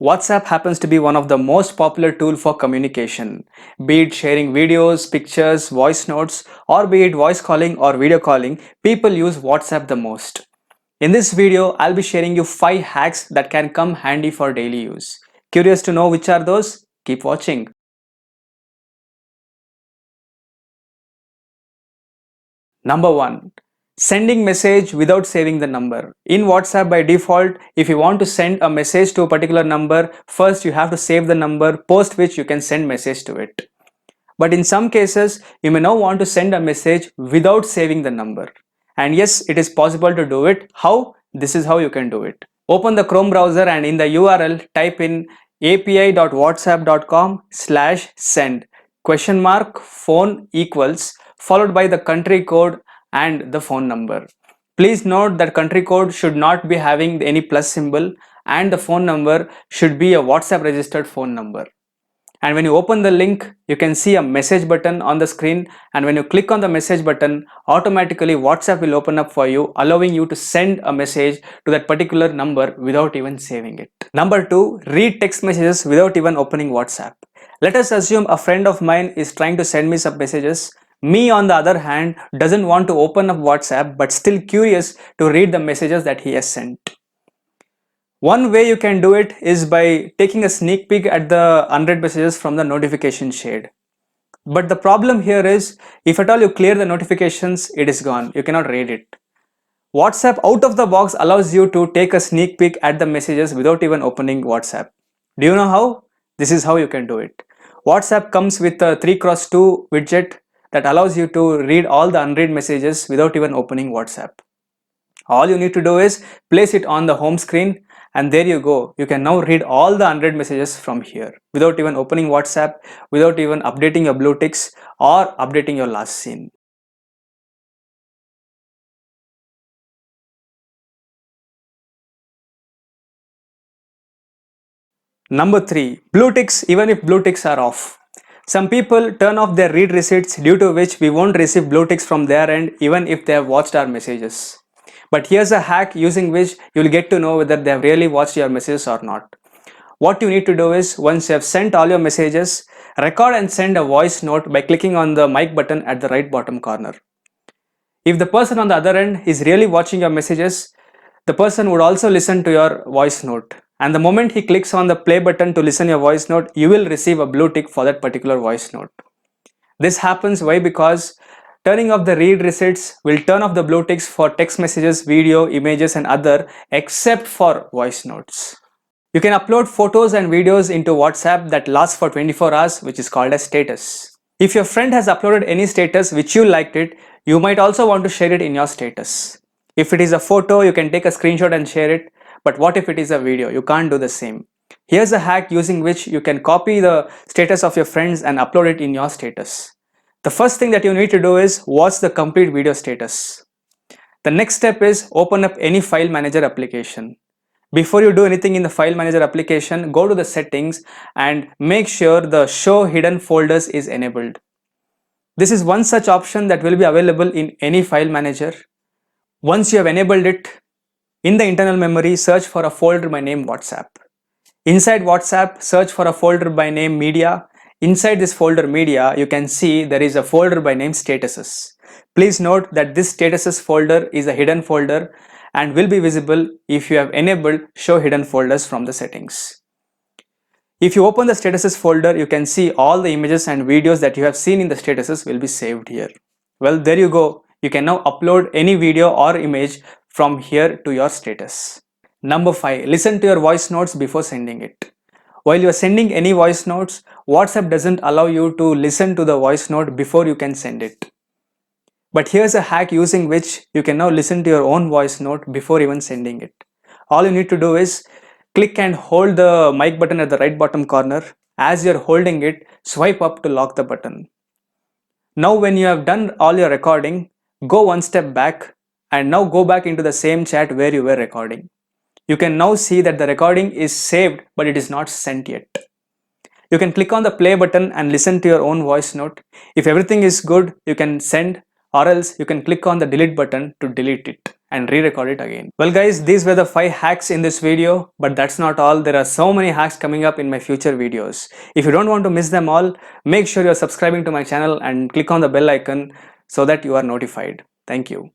WhatsApp happens to be one of the most popular tools for communication, be it sharing videos, pictures, voice notes, or be it voice calling or video calling, people use WhatsApp the most. In this video, I'll be sharing you 5 hacks that can come handy for daily use. Curious to know which are those? Keep watching. Number 1. Sending message without saving the number. In WhatsApp by default, if you want to send a message to a particular number, first you have to save the number, post which you can send message to it. But in some cases, you may now want to send a message without saving the number. And yes, it is possible to do it. How? This is how you can do it. Open the Chrome browser and in the URL type in api.whatsapp.com/send phone equals followed by the country code and the phone number. Please note that country code should not be having any plus symbol and the phone number should be a WhatsApp registered phone number. And when you open the link, you can see a message button on the screen, and when you click on the message button, automatically WhatsApp will open up for you, allowing you to send a message to that particular number without even saving it. Number 2, read text messages without even opening WhatsApp. Let us assume a friend of mine is trying to send me some messages. Me, on the other hand, doesn't want to open up WhatsApp but still curious to read the messages that he has sent. One way you can do it is by taking a sneak peek at the unread messages from the notification shade. But the problem here is, if at all you clear the notifications, it is gone. You cannot read it. WhatsApp out of the box allows you to take a sneak peek at the messages without even opening WhatsApp. Do you know how? This is how you can do it. WhatsApp comes with a 3x2 widget that allows you to read all the unread messages without even opening WhatsApp. All you need to do is place it on the home screen, and there you go. You can now read all the unread messages from here without even opening WhatsApp, without even updating your blue ticks or updating your last seen. Number 3. Blue ticks even if blue ticks are off. Some people turn off their read receipts, due to which we won't receive blue ticks from their end even if they have watched our messages. But here's a hack using which you'll get to know whether they have really watched your messages or not. What you need to do is, once you have sent all your messages, record and send a voice note by clicking on the mic button at the right bottom corner. If the person on the other end is really watching your messages, the person would also listen to your voice note. And the moment he clicks on the play button to listen your voice note, you will receive a blue tick for that particular voice note. This happens why? Because turning off the read receipts will turn off the blue ticks for text messages, video, images and other, except for voice notes. You can upload photos and videos into WhatsApp that lasts for 24 hours, which is called as status. If your friend has uploaded any status which you liked it, you might also want to share it in your status. If it is a photo, you can take a screenshot and share it, but what if it is a video? You can't do the same. Here's a hack using which you can copy the status of your friends and upload it in your status. The first thing that you need to do is watch the complete video status. The next step is open up any file manager application. Before you do anything in the file manager application, go to the settings and make sure the show hidden folders is enabled. This is one such option that will be available in any file manager. Once you have enabled it, in the internal memory, search for a folder by name WhatsApp. Inside WhatsApp, search for a folder by name media. Inside this folder media, you can see there is a folder by name statuses. Please note that this statuses folder is a hidden folder and will be visible if you have enabled show hidden folders from the settings. If you open the statuses folder, you can see all the images and videos that you have seen in the statuses will be saved here. Well, there you go. You can now upload any video or image from here to your status. Number 5. Listen to your voice notes before sending it. While you are sending any voice notes, WhatsApp doesn't allow you to listen to the voice note before you can send it. But here's a hack using which you can now listen to your own voice note before even sending it. All you need to do is click and hold the mic button at the right bottom corner. As you're holding it, swipe up to lock the button. Now when you have done all your recording, go one step back and now go back into the same chat where you were recording. You can now see that the recording is saved but it is not sent yet. You can click on the play button and listen to your own voice note. If everything is good, you can send, or else you can click on the delete button to delete it. and re-record it again. Well guys, these were the 5 hacks in this video, but that's not all. There are so many hacks coming up in my future videos. If you don't want to miss them all, make sure you're subscribing to my channel and click on the bell icon so that you are notified. Thank you.